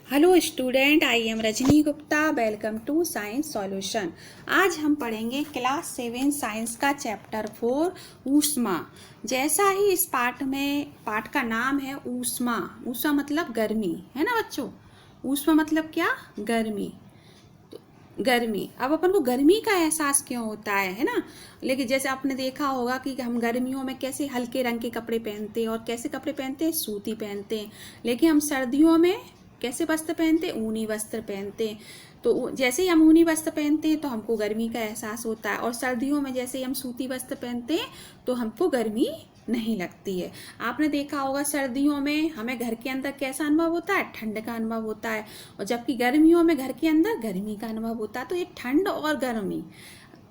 Hello student, I am Rajni Gupta. Welcome to science solution. आज हम पढ़ेंगे क्लास 7 साइंस का चैप्टर 4 ऊष्मा। जैसा ही इस पाठ का नाम है ऊष्मा। ऊष्मा मतलब गर्मी, है ना बच्चों। ऊष्मा मतलब क्या? गर्मी। गर्मी। अब अपन को गर्मी का एहसास क्यों होता है ना। लेकिन जैसे आपने देखा होगा कि हम गर्मियों में कैसे हल्के रंग के कपड़े पहनते हैं और कैसे कपड़े पहनते हैं, सूती पहनते हैं। लेकिन हम सर्दियों में कैसे वस्त्र पहनते हैं? ऊनी वस्त्र पहनते हैं। तो जैसे ही हम ऊनी वस्त्र पहनते हैं तो हमको गर्मी का एहसास होता है, और सर्दियों में जैसे ही हम सूती वस्त्र पहनते हैं तो हमको गर्मी नहीं लगती है। आपने देखा होगा सर्दियों में हमें घर के अंदर कैसा अनुभव होता है? ठंड का अनुभव होता है, और जबकि गर्मियों में घर के अंदर गर्मी का अनुभव होता है। तो ये ठंड और गर्मी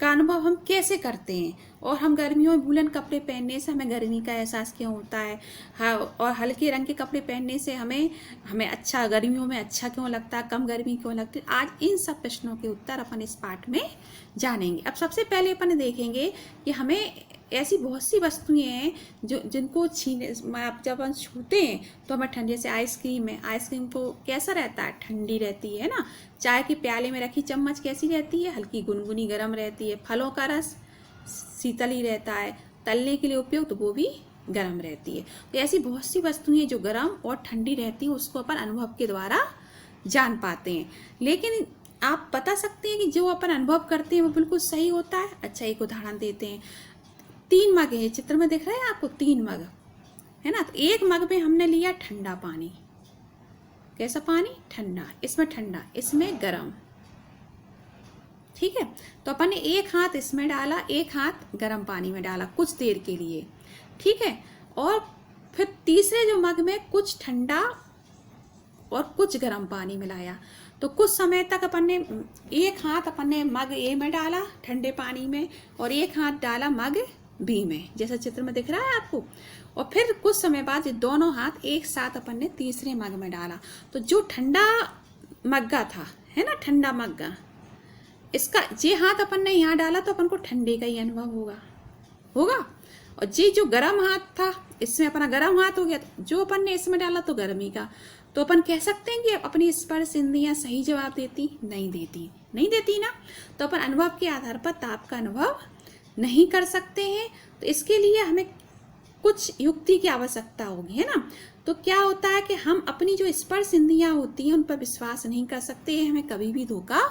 का अनुभव हम कैसे करते हैं, और हम गर्मियों में वूलन कपड़े पहनने से हमें गर्मी का एहसास क्यों होता है? हाँ, और हल्के रंग के कपड़े पहनने से हमें हमें अच्छा गर्मियों में अच्छा क्यों लगता है, कम गर्मी क्यों लगती है? आज इन सब प्रश्नों के उत्तर अपन इस पाठ में जानेंगे। अब सबसे पहले अपन देखेंगे कि हमें ऐसी बहुत सी वस्तुएं हैं जो जिनको छीने जब हम छूते हैं तो हमें ठंड, जैसे आइसक्रीम है। आइसक्रीम को कैसा रहता है? ठंडी रहती है ना। चाय के प्याले में रखी चम्मच कैसी रहती है? हल्की गुनगुनी गर्म रहती है। फलों का रस शीतल ही रहता है। तलने के लिए उपयोग तो वो भी गर्म रहती है। तो ऐसी बहुत सी वस्तुएं जो गर्म और ठंडी रहती हैं उसको अपन अनुभव के द्वारा जान पाते हैं। लेकिन आप बता सकते हैं कि जो अपन अनुभव करते हैं वो बिल्कुल सही होता है? अच्छा, एक उदाहरण देते हैं। 3 मग है, चित्र में दिख रहा है आपको 3 मग, है ना। तो एक मग में हमने लिया ठंडा पानी। कैसा पानी? ठंडा। इसमें ठंडा, इसमें गर्म। ठीक है। तो अपन ने एक हाथ इसमें डाला, एक हाथ गर्म पानी में डाला कुछ देर के लिए। ठीक है। और फिर तीसरे जो मग में कुछ ठंडा और कुछ गर्म पानी मिलाया। तो कुछ समय तक अपन ने एक हाथ अपन ने मग ए में डाला ठंडे पानी में, और एक हाथ डाला मग बी में, जैसा चित्र में दिख रहा है आपको। और फिर कुछ समय बाद ये दोनों हाथ एक साथ अपन ने तीसरे मग में डाला। तो जो ठंडा मग्गा था, है ना, ठंडा मग्गा, इसका ये हाथ अपन ने यहाँ डाला तो अपन को ठंडे का ही अनुभव होगा होगा और जी जो गर्म हाथ था इसमें अपना गर्म हाथ हो गया। जो अपन ने इसमें डाला तो गर्मी का। तो अपन कह सकते हैं कि अपनी स्पर्श इंद्रियां सही जवाब देती? नहीं देती, नहीं देती ना। तो अपन अनुभव के आधार पर ताप का अनुभव नहीं कर सकते हैं। तो इसके लिए हमें कुछ युक्ति की आवश्यकता होगी, है ना। तो क्या होता है कि हम अपनी जो स्पर्श इंद्रियां होती हैं उन पर विश्वास नहीं कर सकते, ये हमें कभी भी धोखा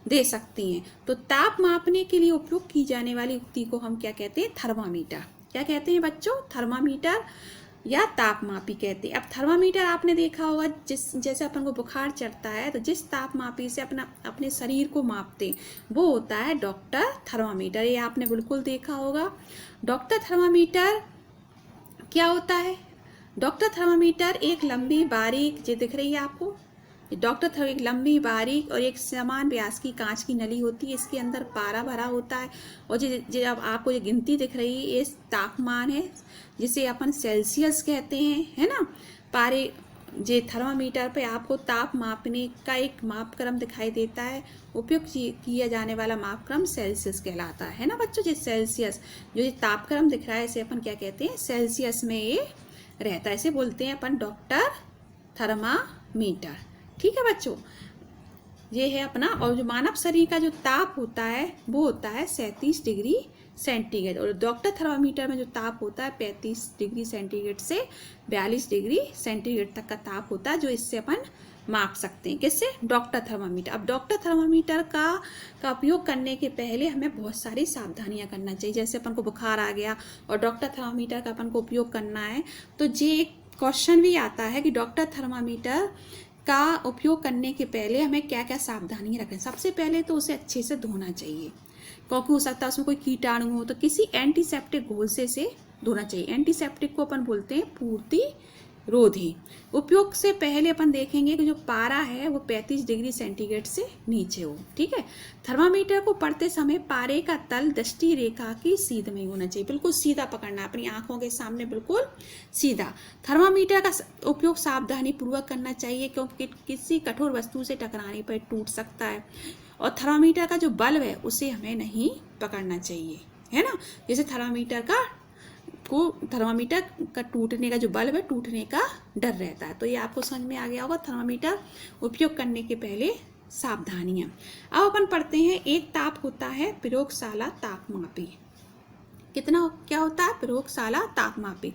दे सकती हैं। तो ताप मापने के लिए उपयोग की जाने वाली युक्ति को हम क्या कहते हैं? थर्मामीटर। क्या कहते हैं बच्चों? थर्मामीटर या तापमापी कहते हैं। अब थर्मामीटर आपने देखा होगा, जैसे अपन को बुखार चढ़ता है तो जिस तापमापी से अपने शरीर को मापते वो होता है डॉक्टर थर्मामीटर। ये आपने बिल्कुल देखा होगा। डॉक्टर थर्मामीटर क्या होता है? डॉक्टर थर्मामीटर एक लंबी बारीक, जो दिख रही है आपको, डॉक्टर थर्म एक लंबी बारीक और एक समान व्यास की कांच की नली होती है। इसके अंदर पारा भरा होता है, और जो अब आपको ये गिनती दिख रही है ये तापमान है, जिसे अपन सेल्सियस कहते हैं, है ना। पारे जे थर्मामीटर पे आपको ताप मापने का एक मापक्रम दिखाई देता है। उपयोग किया जाने वाला मापक्रम सेल्सियस कहलाता है ना बच्चों। जो सेल्सियस, जो ये तापक्रम दिख रहा है इसे अपन क्या कहते हैं? सेल्सियस में ये रहता है। इसे बोलते हैं अपन डॉक्टर थर्मामीटर। ठीक है बच्चों, ये है अपना। और जो मानव शरीर का जो ताप होता है वो होता है 37 डिग्री सेंटीग्रेड, और डॉक्टर थर्मामीटर में जो ताप होता है 35 डिग्री सेंटीग्रेड से 42 डिग्री सेंटीग्रेड तक का ताप होता है, जो इससे अपन माप सकते हैं। किससे? Doctor thermometer. अब डॉक्टर थर्मामीटर का उपयोग करने के पहले हमें बहुत सारी सावधानियां करना चाहिए। जैसे अपन को बुखार आ गया और डॉक्टर थर्मामीटर का अपन को उपयोग करना है, तो ये क्वेश्चन भी आता है कि डॉक्टर थर्मामीटर का उपयोग करने के पहले हमें क्या क्या सावधानियां रखनी। सबसे पहले तो उसे अच्छे से धोना चाहिए, क्योंकि हो सकता है उसमें कोई कीटाणु हो, तो किसी एंटीसेप्टिक घोल से धोना चाहिए। एंटीसेप्टिक को अपन बोलते हैं पूर्ति रोधी। उपयोग से पहले अपन देखेंगे कि जो पारा है वो 35 डिग्री सेंटीग्रेड से नीचे हो। ठीक है। थर्मामीटर को पढ़ते समय पारे का तल दृष्टि रेखा की सीध में होना चाहिए, बिल्कुल सीधा पकड़ना, अपनी आंखों के सामने बिल्कुल सीधा। थर्मामीटर का उपयोग सावधानी पूर्वक करना चाहिए, क्योंकि किसी कठोर वस्तु से टकराने पर टूट सकता है। और थर्मामीटर का जो बल्ब है उसे हमें नहीं पकड़ना चाहिए, है ना। जैसे थर्मामीटर का को थर्मामीटर का टूटने का जो बल्ब है टूटने का डर रहता है। तो ये आपको समझ में आ गया होगा थर्मामीटर उपयोग करने के पहले सावधानियां। अब अपन पढ़ते हैं, एक ताप होता है प्रयोगशाला तापमापी। कितना क्या होता है? प्रयोगशाला तापमापी।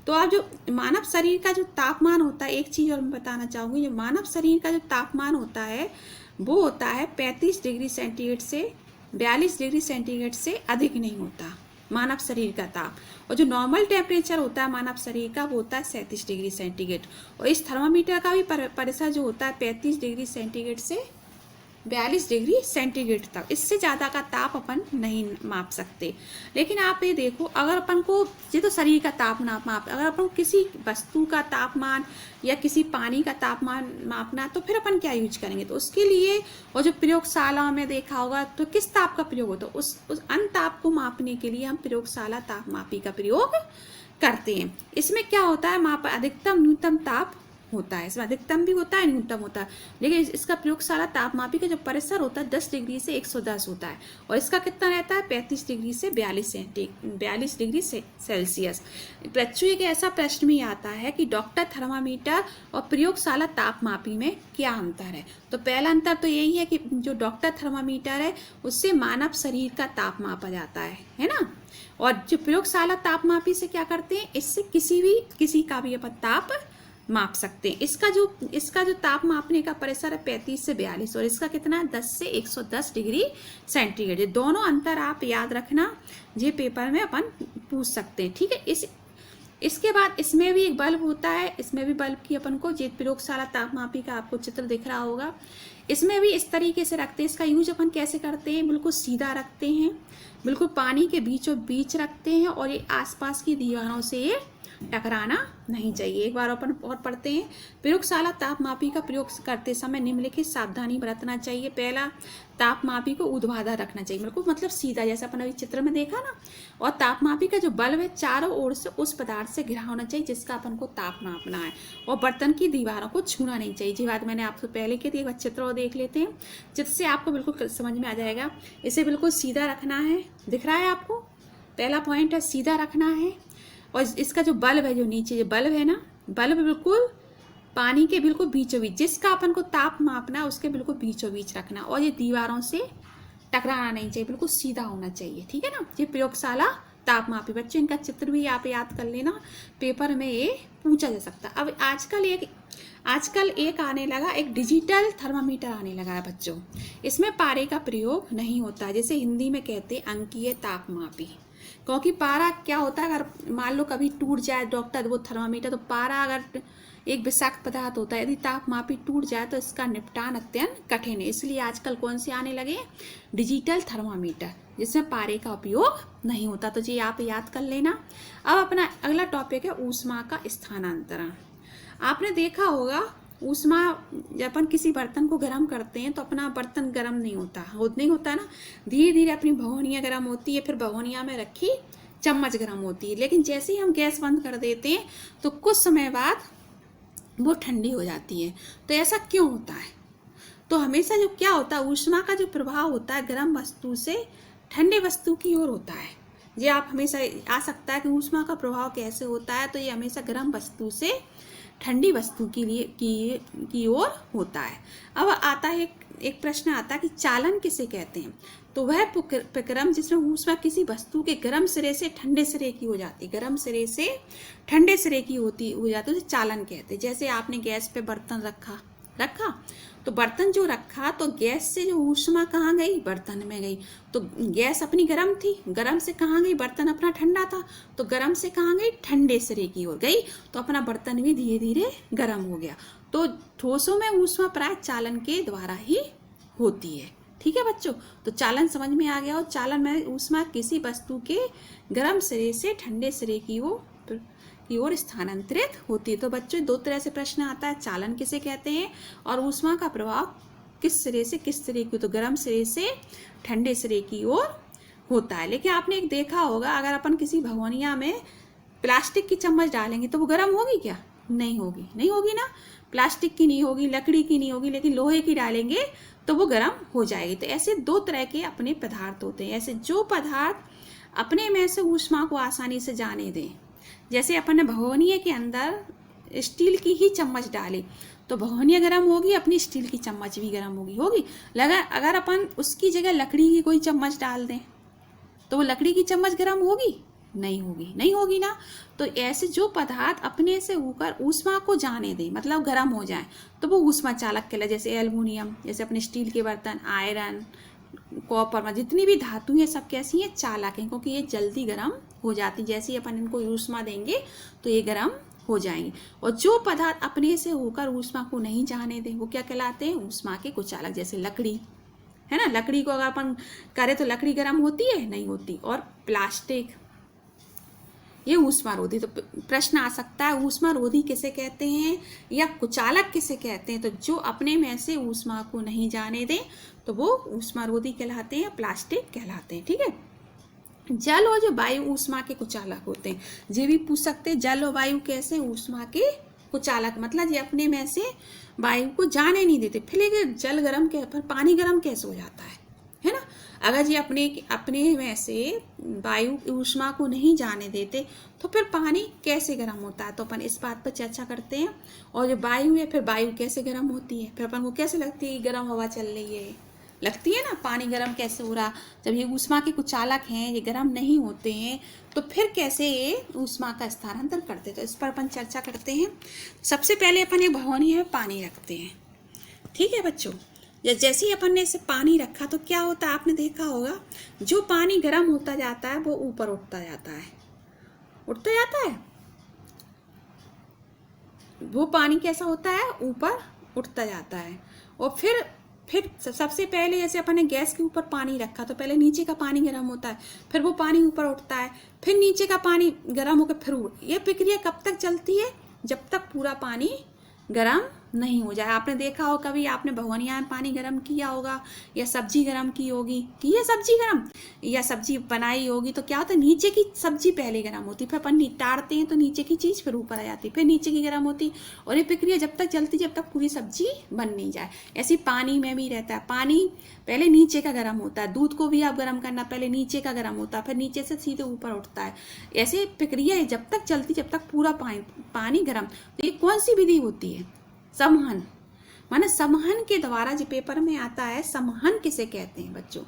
तो अब जो मानव शरीर का जो तापमान होता है, एक चीज और मैं बताना चाहूंगी, जो मानव शरीर का जो तापमान होता है वो होता है 35 डिग्री सेंटीग्रेड से 42 डिग्री सेंटीग्रेड से अधिक नहीं होता मानव शरीर का ताप। और जो नॉर्मल टेम्परेचर होता है मानव शरीर का वो होता है 37 डिग्री सेंटीग्रेड। और इस थर्मामीटर का भी परिसर जो होता है 35 डिग्री सेंटीग्रेड से 42 डिग्री सेंटीग्रेड तक, इससे ज़्यादा का ताप अपन नहीं माप सकते। लेकिन आप ये देखो, अगर अपन को ये तो शरीर का तापमान माप, अगर अपन को किसी वस्तु का तापमान या किसी पानी का तापमान मापना, तो फिर अपन क्या यूज करेंगे? तो उसके लिए और जो प्रयोगशालाओं में देखा होगा तो किस ताप का प्रयोग होता है? उस अनताप को मापने के लिए हम प्रयोगशाला तापमापी का प्रयोग करते हैं। इसमें क्या होता है? माप अधिकतम न्यूनतम ताप होता है, इसमें अधिकतम भी होता है न्यूनतम होता है। लेकिन इसका प्रयोगशाला तापमापी का जो परिसर होता है 10 डिग्री से 110 होता है। और इसका कितना रहता है? 35 डिग्री से 42 डिग्री सेल्सियस। बच्चों एक ऐसा प्रश्न भी आता है कि डॉक्टर थर्मामीटर और प्रयोगशाला तापमापी में क्या अंतर है? तो पहला अंतर तो यही है कि जो डॉक्टर थर्मामीटर है उससे मानव शरीर का ताप मापा जाता है ना। और जो प्रयोगशाला तापमापी से क्या करते हैं? इससे किसी का भी अपन ताप माप सकते हैं। इसका जो ताप मापने का परिसर है 35 से 42 और इसका कितना है? 10 से 110 डिग्री सेंटीग्रेड। ये दोनों अंतर आप याद रखना, ये पेपर में अपन पूछ सकते हैं, ठीक है। इसके बाद इसमें भी एक बल्ब होता है, इसमें भी बल्ब की अपन को ये प्रयोगशाला तापमापी का आपको चित्र दिख रहा होगा। इसमें भी इस तरीके से रखते हैं। इसका यूज अपन कैसे करते हैं? बिल्कुल सीधा रखते हैं, बिल्कुल पानी के बीचों बीच रखते हैं और ये आसपास की दीवारों से ये टकराना नहीं चाहिए। एक बार अपन और पढ़ते हैं, प्रयोगशाला तापमापी का प्रयोग करते समय निम्नलिखित सावधानी बरतना चाहिए। पहला, तापमापी को ऊर्ध्वाधर रखना चाहिए, बिल्कुल मतलब सीधा, जैसा अपन अभी चित्र में देखा ना। और तापमापी का जो बल्ब है चारों ओर से उस पदार्थ से घिरा होना चाहिए जिसका अपन को ताप नापना है। और बर्तन की दीवारों को छूना नहीं चाहिए। जी बात मैंने आपसे पहले की थी, एक बार चित्र और देख लेते हैं जिससे आपको बिल्कुल समझ में आ जाएगा। इसे बिल्कुल सीधा रखना है, दिख रहा है आपको? पहला पॉइंट है सीधा रखना है। और इसका जो बल्ब है, जो नीचे जो बल्ब है ना, बल्ब बिल्कुल पानी के बिल्कुल बीचों बीच, जिसका अपन को ताप मापना है उसके बिल्कुल बीचों बीच रखना। और ये दीवारों से टकराना नहीं चाहिए, बिल्कुल सीधा होना चाहिए, ठीक है ना। ये प्रयोगशाला तापमापी। बच्चों इनका चित्र भी आप याद कर लेना, पेपर में ये पूछा जा सकता है। अब आजकल एक आने लगा, एक डिजिटल थर्मामीटर आने लगा है बच्चों। इसमें पारे का प्रयोग नहीं होता है, जैसे हिंदी में कहते हैं अंकीय तापमापी। क्योंकि पारा क्या होता है, अगर मान लो कभी टूट जाए डॉक्टर वो थर्मामीटर, तो पारा अगर एक विषाक्त पदार्थ होता है, यदि तापमापी टूट जाए तो इसका निपटान अत्यंत कठिन है। इसलिए आजकल कौन से आने लगे? डिजिटल थर्मामीटर, जिसमें पारे का उपयोग नहीं होता। तो जी आप याद कर लेना। अब अपना अगला टॉपिक है ऊष्मा का स्थानांतरण। आपने देखा होगा ऊष्मा, जब अपन किसी बर्तन को गर्म करते हैं तो अपना बर्तन गर्म नहीं होता ना, धीरे धीरे अपनी भगोनियाँ गर्म होती है, फिर भगोनिया में रखी चम्मच गर्म होती है। लेकिन जैसे ही हम गैस बंद कर देते हैं तो कुछ समय बाद वो ठंडी हो जाती है। तो ऐसा क्यों होता है? तो हमेशा जो क्या होता है, ऊष्मा का जो प्रभाव होता है गर्म वस्तु से ठंडे वस्तु की ओर होता है। ये आप हमेशा आ सकता है कि ऊष्मा का प्रभाव कैसे होता है, तो ये हमेशा गर्म वस्तु से ठंडी वस्तु की ओर होता है। अब आता है एक प्रश्न आता है कि चालन किसे कहते हैं? तो वह प्रक्रम जिसमें ऊष्मा किसी वस्तु के गर्म सिरे से ठंडे सिरे की हो जाती है, गर्म सिरे से ठंडे सिरे की हो जाती है, उसे चालन कहते हैं। जैसे आपने गैस पे बर्तन रखा तो बर्तन जो रखा तो गैस से जो ऊष्मा कहाँ गई? बर्तन में गई। तो गैस अपनी गर्म थी, गर्म से कहाँ गई? बर्तन अपना ठंडा था, तो गर्म से कहाँ गई? ठंडे सिरे की ओर गई। तो अपना बर्तन भी धीरे धीरे गर्म हो गया। तो ठोसों में ऊष्मा प्राय चालन के द्वारा ही होती है, ठीक है बच्चों। तो चालन समझ में आ गया। और चालन में ऊष्मा किसी वस्तु के गर्म सिरे से ठंडे सिरे की ओर स्थानांतरित होती है। तो बच्चों दो तरह से प्रश्न आता है, चालन किसे कहते हैं और ऊष्मा का प्रभाव किस सिरे से किस सिरे की, तो गर्म सिरे से ठंडे सिरे की ओर होता है। लेकिन आपने एक देखा होगा, अगर अपन किसी भगोनिया में प्लास्टिक की चम्मच डालेंगे तो वो गर्म होगी क्या? नहीं होगी ना। प्लास्टिक की नहीं होगी, लकड़ी की नहीं होगी, लेकिन लोहे की डालेंगे तो वो गर्म हो जाएगी। तो ऐसे दो तरह के अपने पदार्थ होते हैं। ऐसे जो पदार्थ अपने में से ऊष्मा को आसानी से जाने दें, जैसे अपन ने भगोनीय के अंदर स्टील की ही चम्मच डाली तो भगोनीय गर्म होगी, अपनी स्टील की चम्मच भी गर्म होगी। लगा अगर अपन उसकी जगह लकड़ी की कोई चम्मच डाल दें तो वो लकड़ी की चम्मच गर्म होगी? नहीं होगी ना। तो ऐसे जो पदार्थ अपने से ऊपर ऊष्मा को जाने दें, मतलब गर्म हो जाए, तो वो ऊष्मा चालक कहलाए। जैसे एल्युमिनियम, जैसे अपने स्टील के बर्तन, आयरन, कॉपर में जितनी भी धातु हैं सब कैसी हैं? चालक हैं, क्योंकि ये जल्दी गर्म हो जाती। जैसे ही अपन इनको ऊष्मा देंगे तो ये गर्म हो जाएंगे। और जो पदार्थ अपने से होकर ऊष्मा को नहीं जाने दें वो क्या कहलाते हैं? ऊष्मा के कुचालक। जैसे लकड़ी है ना, लकड़ी को अगर अपन करें तो लकड़ी गर्म होती है? नहीं होती। और प्लास्टिक, ये ऊष्मारोधी। तो प्रश्न आ सकता है ऊष्मारोधी किसे कहते हैं या कुचालक किसे कहते हैं? तो जो अपने में से ऊष्मा को नहीं जाने दें तो वो ऊष्मारोधी कहलाते हैं, प्लास्टिक कहलाते हैं। ठीक है। जल और जो वायु ऊष्मा के कुचालक होते हैं। ये भी पूछ सकते हैं जल और वायु कैसे ऊष्मा के कुचालक, मतलब ये अपने में से वायु को जाने नहीं देते। फिर लेकिन जल गर्म के पर पानी गर्म कैसे हो जाता है ना। अगर ये अपने में से वायु ऊष्मा को नहीं जाने देते तो फिर पानी कैसे गर्म होता है? तो अपन इस बात पर चर्चा करते हैं। और जो वायु है, फिर वायु कैसे गर्म होती है? फिर अपन को कैसे लगती है गर्म हवा चल रही है? लगती है ना। पानी गर्म कैसे हो रहा? जब ये ऊष्मा के कुचालक हैं, ये गर्म नहीं होते हैं, तो फिर कैसे ये ऊष्मा का स्थानांतरण करते हैं? तो इस पर अपन चर्चा करते हैं। सबसे पहले अपन एक भगोनी में पानी रखते हैं। ठीक है बच्चों। जैसे ही अपन ने इसे पानी रखा तो क्या होता है? आपने देखा होगा जो पानी गर्म होता जाता है वो ऊपर उठता जाता है। वो पानी कैसा होता है? ऊपर उठता जाता है। और फिर सबसे पहले जैसे अपन ने गैस के ऊपर पानी रखा तो पहले नीचे का पानी गर्म होता है, फिर वो पानी ऊपर उठता है, फिर नीचे का पानी गर्म होकर फिर ये प्रक्रिया कब तक चलती है? जब तक पूरा पानी गर्म नहीं हो जाए। आपने देखा हो कभी आपने भगोनिया में पानी गर्म किया होगा या सब्जी गर्म की होगी कि ये सब्जी गर्म या सब्जी बनाई होगी तो क्या होता है? नीचे की सब्जी पहले गर्म होती, फिर अपन नितारते हैं तो नीचे की चीज़ फिर ऊपर आ जाती, फिर नीचे की गर्म होती। और ये प्रक्रिया जब तक चलती जब तक पूरी सब्जी बन नहीं जाए। ऐसी पानी में भी रहता है। पानी पहले नीचे का गर्म होता है। दूध को भी आप गर्म करना, पहले नीचे का गर्म होता है, फिर नीचे से सीधे ऊपर उठता है। ऐसे प्रक्रिया है जब तक चलती जब तक पूरा पानी गर्म। तो ये कौन सी विधि होती है? समहन। माने समहन के द्वारा जो पेपर में आता है, समहन किसे कहते हैं बच्चों?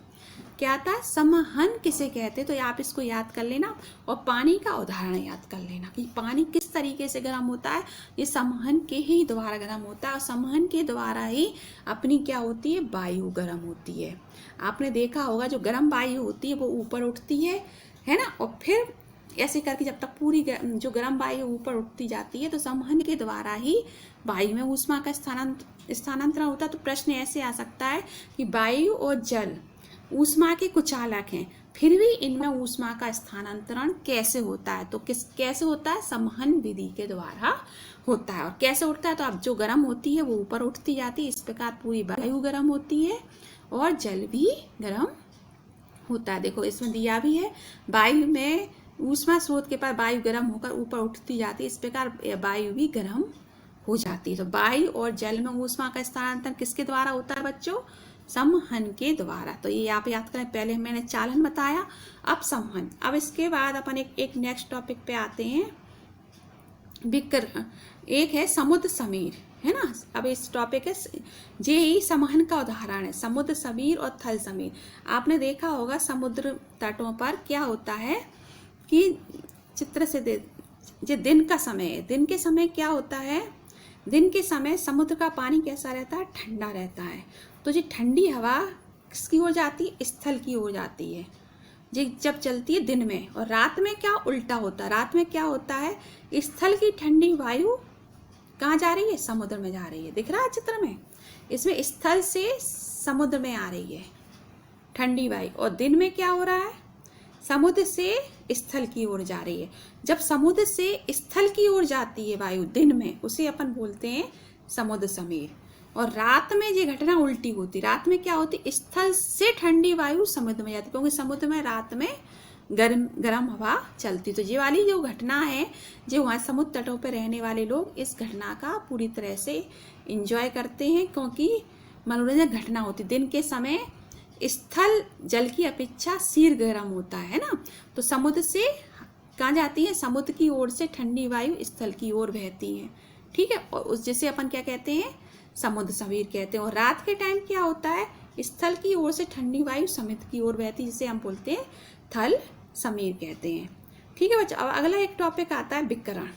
क्या आता है? समहन किसे कहते हैं? तो आप इसको याद कर लेना और पानी का उदाहरण याद कर लेना कि पानी किस तरीके से गर्म होता है। ये समहन के ही द्वारा गर्म होता है और समहन के द्वारा ही अपनी क्या होती है? वायु गर्म होती है। आपने देखा होगा जो गर्म वायु होती है वो ऊपर उठती है ना। और फिर ऐसे करके जब तक पूरी जो गर्म वायु ऊपर उठती जाती है तो समहन के द्वारा ही वायु में ऊष्मा का स्थानांतरण होता है। तो प्रश्न ऐसे आ सकता है कि वायु और जल ऊष्मा के कुचालक हैं, फिर भी इनमें ऊष्मा का स्थानांतरण कैसे होता है? तो कैसे होता है? समहन विधि के द्वारा होता है। और कैसे उठता है? तो अब जो गर्म होती है वो ऊपर उठती जाती है। इस प्रकार पूरी वायु गर्म होती है और जल भी गर्म होता है। देखो इसमें दिया भी है, वायु में ऊष्मा स्रोत के पास वायु गर्म होकर ऊपर उठती जाती है। इस प्रकार वायु भी गर्म हो जाती है। तो वायु और जल में ऊष्मा का स्थानांतरण किसके द्वारा होता है बच्चों? समहन के द्वारा। तो ये आप याद करें। पहले मैंने चालन बताया, अब समहन। अब इसके बाद अपन एक नेक्स्ट टॉपिक पे आते हैं। एक है समुद्र समीर, है ना। अब इस टॉपिक है जे ही समहन का उदाहरण है, समुद्र समीर और थल समीर। आपने देखा होगा समुद्र तटों पर क्या होता है कि चित्र से दिन का समय है। दिन के समय क्या होता है? दिन के समय समुद्र का पानी कैसा रहता है? ठंडा रहता है। तो ये ठंडी हवा किसकी ओर जाती है? स्थल की ओर जाती है जी जब चलती है दिन में। और रात में क्या उल्टा होता है? रात में क्या होता है? स्थल की ठंडी वायु कहाँ जा रही है? समुद्र में जा रही है। दिख रहा है चित्र में? इसमें स्थल से समुद्र में आ रही है ठंडी वायु। और दिन में क्या हो रहा है? समुद्र से स्थल की ओर जा रही है। जब समुद्र से स्थल की ओर जाती है वायु दिन में, उसे अपन बोलते हैं समुद्र समीर। और रात में ये घटना उल्टी होती। रात में क्या होती? स्थल से ठंडी वायु समुद्र में जाती, क्योंकि समुद्र में रात में गर्म हवा चलती। तो ये वाली जो घटना है, जो वहाँ समुद्र तटों पर रहने वाले लोग इस घटना का पूरी तरह से एंजॉय करते हैं, क्योंकि मनोरंजक घटना होती। दिन के समय स्थल जल की अपेक्षा शीघ्र गर्म होता है ना। तो समुद्र से कहाँ जाती है? समुद्र की ओर से ठंडी वायु स्थल की ओर बहती है, ठीक है, और उस जिसे अपन क्या कहते हैं? समुद्र समीर कहते हैं। और रात के टाइम क्या होता है? स्थल की ओर से ठंडी वायु समुद्र की ओर बहती है, जिसे हम बोलते हैं थल समीर कहते हैं, ठीक है बच्चों। अब अगला एक टॉपिक आता है विकिरण।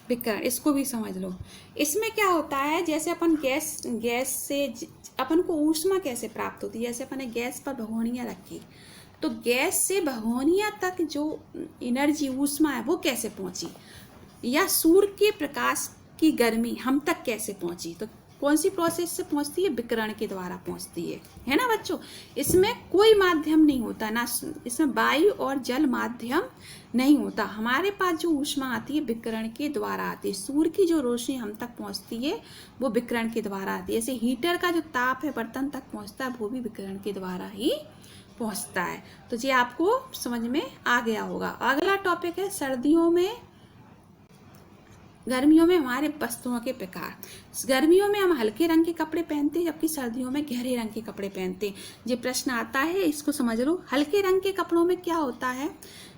विकिरण, इसको भी समझ लो। इसमें क्या होता है? जैसे अपन गैस से अपन को ऊष्मा कैसे प्राप्त होती है? जैसे अपन ने गैस पर भगोनिया रखी, तो गैस से भगोनिया तक जो एनर्जी ऊष्मा है वो कैसे पहुंची, या सूर्य के प्रकाश की गर्मी हम तक कैसे पहुंची? तो कौन सी प्रोसेस से पहुंचती है? विकिरण के द्वारा पहुंचती है ना बच्चों। इसमें कोई माध्यम नहीं होता ना, इसमें वायु और जल माध्यम नहीं होता। हमारे पास जो ऊष्मा आती है विकिरण के द्वारा आती है। सूर्य की जो रोशनी हम तक पहुंचती है वो विकिरण के द्वारा आती है। जैसे हीटर का जो ताप है बर्तन तक पहुंचता है, वो भी विकिरण के द्वारा ही पहुंचता है। तो ये आपको समझ में आ गया होगा। अगला टॉपिक है गर्मियों में हमारे वस्त्रों के प्रकार। गर्मियों में हम हल्के रंग के कपड़े पहनते हैं, जबकि सर्दियों में गहरे रंग के कपड़े पहनते हैं। ये प्रश्न आता है, इसको समझ लो। हल्के रंग के कपड़ों में क्या होता है?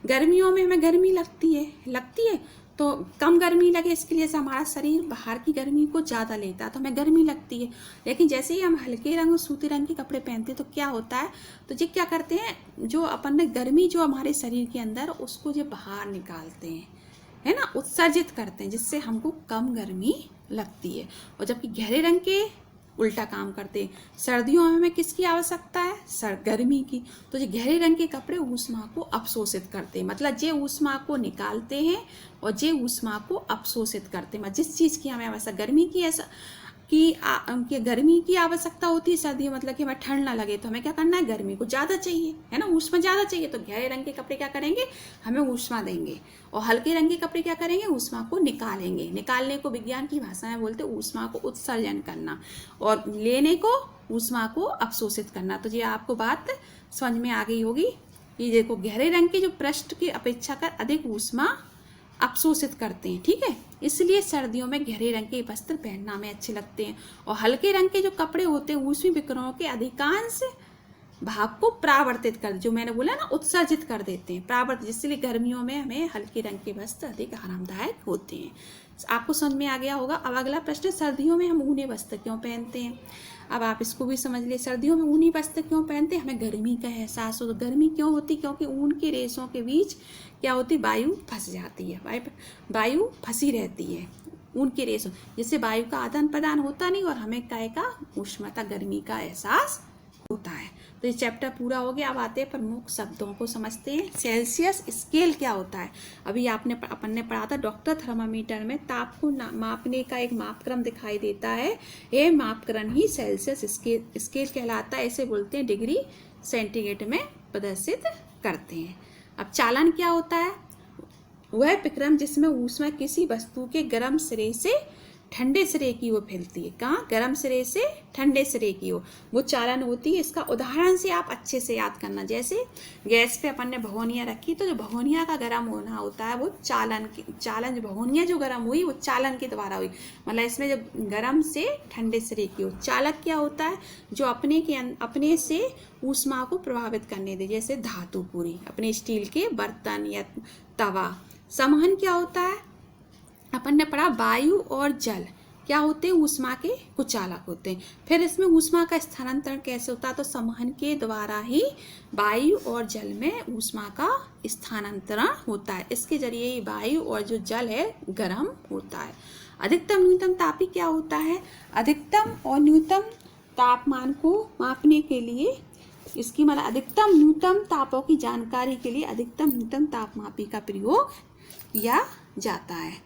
गर्मियों में हमें गर्मी लगती है तो कम गर्मी लगे इसके लिए से हमारा शरीर बाहर की गर्मी को ज़्यादा लेता है, तो हमें गर्मी लगती है। लेकिन जैसे ही हम हल्के रंग और सूती रंग के कपड़े पहनते हैं तो क्या होता है? तो ये क्या करते हैं, जो अपन ने गर्मी जो हमारे शरीर के अंदर, उसको जो बाहर निकालते हैं, है ना, उत्सर्जित करते हैं, जिससे हमको कम गर्मी लगती है। और जबकि गहरे रंग के उल्टा काम करते हैं। सर्दियों में हमें किसकी आवश्यकता है? गर्मी की। तो जो गहरे रंग के कपड़े ऊष्मा को अवशोषित करते हैं, मतलब जे ऊष्मा को निकालते हैं और जे ऊष्मा को अवशोषित करते हैं। जिस चीज़ की हमें आवश्यकता, गर्मी की आवश्यकता होती है सर्दियों, मतलब कि हमें ठंड ना लगे, तो हमें क्या करना है? गर्मी को ज़्यादा चाहिए, है ना, ऊष्मा ज़्यादा चाहिए। तो गहरे रंग के कपड़े क्या करेंगे? हमें ऊष्मा देंगे। और हल्के रंग के कपड़े क्या करेंगे? ऊष्मा को निकालेंगे। निकालने को विज्ञान की भाषा में बोलते हैं ऊष्मा को उत्सर्जन करना, और लेने को ऊष्मा को अवशोषित करना। तो ये आपको बात समझ में आ गई होगी। ये देखो, गहरे रंग के जो पृष्ठ की अपेक्षाकृत अधिक ऊष्मा अवशोषित करते हैं, ठीक है, इसलिए सर्दियों में गहरे रंग के वस्त्र पहनना में अच्छे लगते हैं। और हल्के रंग के जो कपड़े होते हैं ऊष्मी विकिरणों के अधिकांश भाग को परावर्तित कर, जो मैंने बोला ना, उत्सर्जित कर देते हैं, परावर्तित, इसलिए गर्मियों में हमें हल्के रंग के वस्त्र अधिक आरामदायक होते हैं। आपको समझ में आ गया होगा। अब अगला प्रश्न, सर्दियों में हम ऊनी वस्त्र क्यों पहनते हैं? अब आप इसको भी समझ लिए। सर्दियों में ऊनी वस्त्र क्यों पहनते हैं? हमें गर्मी का एहसास हो। तो गर्मी क्यों होती? क्योंकि ऊन के रेशों के बीच क्या होती? वायु फंस जाती है, वायु फंसी रहती है ऊन के रेशों, जिससे वायु का आदान प्रदान होता नहीं और हमें काय का उष्णता, गर्मी का एहसास होता है। तो ये चैप्टर पूरा हो गया। अब आते हैं प्रमुख शब्दों को समझते हैं। सेल्सियस स्केल क्या होता है? अभी अपन ने पढ़ा था, डॉक्टर थर्मामीटर में ताप को मापने का एक मापक्रम दिखाई देता है। ये मापक्रम ही सेल्सियस स्केल कहलाता है। इसे बोलते हैं डिग्री सेंटीग्रेड में प्रदर्शित करते हैं। अब चालन क्या होता है? वह विक्रम जिसमें ऊष्मा किसी वस्तु के गर्म सिरे से ठंडे सिरे की ओर फैलती है। कहाँ? गर्म सिरे से ठंडे सिरे की ओर, वो चालन होती है। इसका उदाहरण से आप अच्छे से याद करना। जैसे गैस पे अपन ने भगोनिया रखी, तो जो भगोनिया का गर्म होना होता है वो चालन भगोनिया जो गर्म हुई वो चालन के द्वारा हुई। मतलब इसमें जो गर्म से ठंडे सिरे की ओर, चालक क्या होता है? जो अपने से ऊष्मा को प्रभावित करने दे, जैसे धातु पूरी, अपने स्टील के बर्तन या तवा। संवहन क्या होता है? अपन ने पढ़ा वायु और जल क्या होते हैं? ऊष्मा के कुचालक होते हैं। फिर इसमें ऊष्मा का स्थानांतरण कैसे होता है? तो संवहन के द्वारा ही वायु और जल में ऊष्मा का स्थानांतरण होता है। इसके जरिए ही वायु और जो जल है गर्म होता है। अधिकतम न्यूनतम तापी क्या होता है? अधिकतम और न्यूनतम तापमान को मापने के लिए, इसकी मतलब अधिकतम न्यूनतम तापों की जानकारी के लिए अधिकतम न्यूनतम तापमापी का प्रयोग किया जाता है।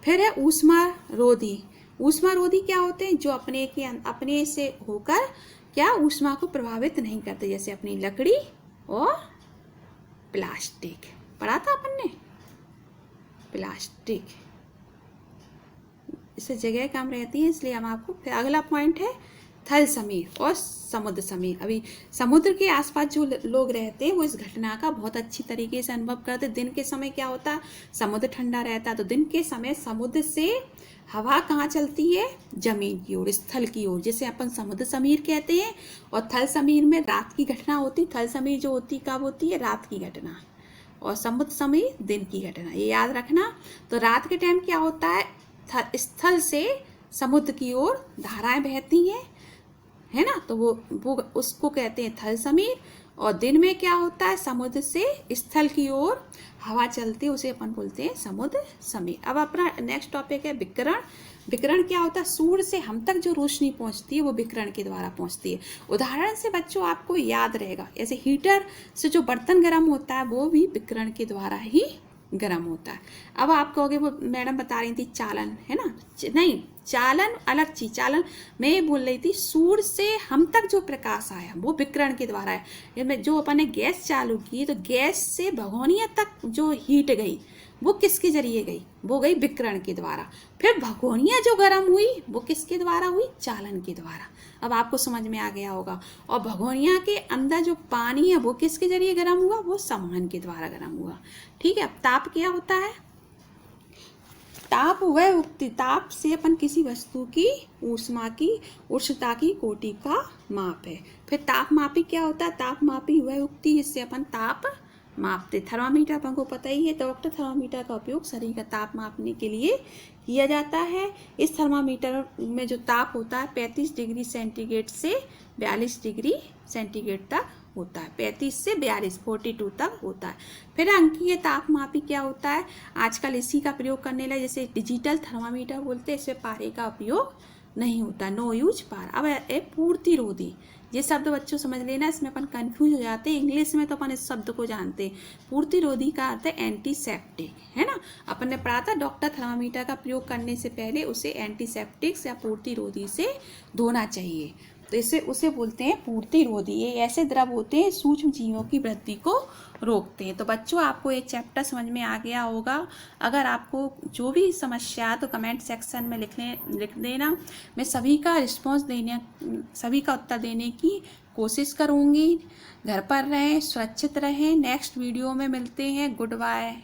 फिर है ऊष्मारोधी। ऊष्मारोधी क्या होते हैं? जो अपने से होकर क्या ऊष्मा को प्रभावित नहीं करते, जैसे अपनी लकड़ी और प्लास्टिक। पढ़ा था अपन ने, प्लास्टिक, इससे जगह कम रहती है, इसलिए हम आपको। फिर अगला पॉइंट है थल समीर और समुद्र समीर। अभी समुद्र के आसपास जो लोग रहते हैं वो इस घटना का बहुत अच्छी तरीके से अनुभव करते। दिन के समय क्या होता है? समुद्र ठंडा रहता है, तो दिन के समय समुद्र से हवा कहाँ चलती है? जमीन की ओर, स्थल की ओर, जिसे अपन समुद्र समीर कहते हैं। और थल समीर में रात की घटना होती। थल समीर जो होती कब होती है? रात की घटना। और समुद्र समीर दिन की घटना, ये याद रखना। तो रात के टाइम क्या होता है, स्थल से समुद्र की ओर धाराएं बहती हैं, है ना, तो वो उसको कहते हैं थल समीर। और दिन में क्या होता है, समुद्र से स्थल की ओर हवा चलती है, उसे अपन बोलते हैं समुद्र समीर। अब अपना नेक्स्ट टॉपिक है विकिरण। विकिरण क्या होता है, सूर्य से हम तक जो रोशनी पहुंचती है वो विकिरण के द्वारा पहुंचती है। उदाहरण से बच्चों आपको याद रहेगा, जैसे हीटर से जो बर्तन गर्म होता है वो भी विकिरण के द्वारा ही गर्म होता है। अब आप कहोगे वो मैडम बता रही थी चालन, है ना, नहीं, चालन अलग चीज। चालन मैं ये बोल रही थी सूर्य से हम तक जो प्रकाश आया वो विकिरण के द्वारा है। जो अपन ने गैस चालू की तो गैस से भगोनिया तक जो हीट गई वो किसके जरिए गई, वो गई विकिरण के द्वारा। फिर भगोनिया जो गर्म हुई वो किसके द्वारा हुई, चालन के द्वारा। अब आपको समझ में आ गया होगा। और भगोनिया के अंदर जो पानी है वो किसके जरिए गर्म हुआ, वो समान के द्वारा गर्म हुआ। ठीक है। अब ताप क्या होता है, ताप वह उक्ति, ताप से अपन किसी वस्तु की ऊष्मा की उष्णता की कोटि का माप है। फिर तापमापी क्या होता है, तापमापी वह उक्ति जिससे अपन ताप मापते। थर्मामीटर अपन को पता ही है, डॉक्टर थर्मामीटर का उपयोग शरीर का ताप मापने के लिए किया जाता है। इस थर्मामीटर में जो ताप होता है 35 डिग्री सेंटीग्रेड से 42 डिग्री सेंटीग्रेड तक होता है, 35 से 42 42 तक होता है। फिर अंकीय तापमापी क्या होता है, आजकल इसी का प्रयोग करने लगे, जैसे डिजिटल थर्मामीटर बोलते हैं, इसमें पारे का उपयोग नहीं होता, नो यूज पार। अब है पूर्तिरोधी, ये शब्द बच्चों समझ लेना, इसमें अपन कंफ्यूज हो जाते हैं। इंग्लिश में तो अपन इस शब्द को जानते हैं, पूर्तिरोधी का अर्थ है एंटीसेप्टिक, है ना। अपन ने पढ़ा था डॉक्टर थर्मामीटर का प्रयोग करने से पहले उसे एंटीसेप्टिक या पूर्तिरोधी से धोना चाहिए, तो इसे उसे बोलते हैं पूर्तिरोधी। ये ऐसे द्रव होते हैं सूक्ष्म जीवों की वृद्धि को रोकते हैं। तो बच्चों आपको ये चैप्टर समझ में आ गया होगा। अगर आपको जो भी समस्या तो कमेंट सेक्शन में लिख देना, मैं सभी का रिस्पॉन्स देने, सभी का उत्तर देने की कोशिश करूँगी। घर पर रहें, सुरक्षित रहें। नेक्स्ट वीडियो में मिलते हैं। Good bye.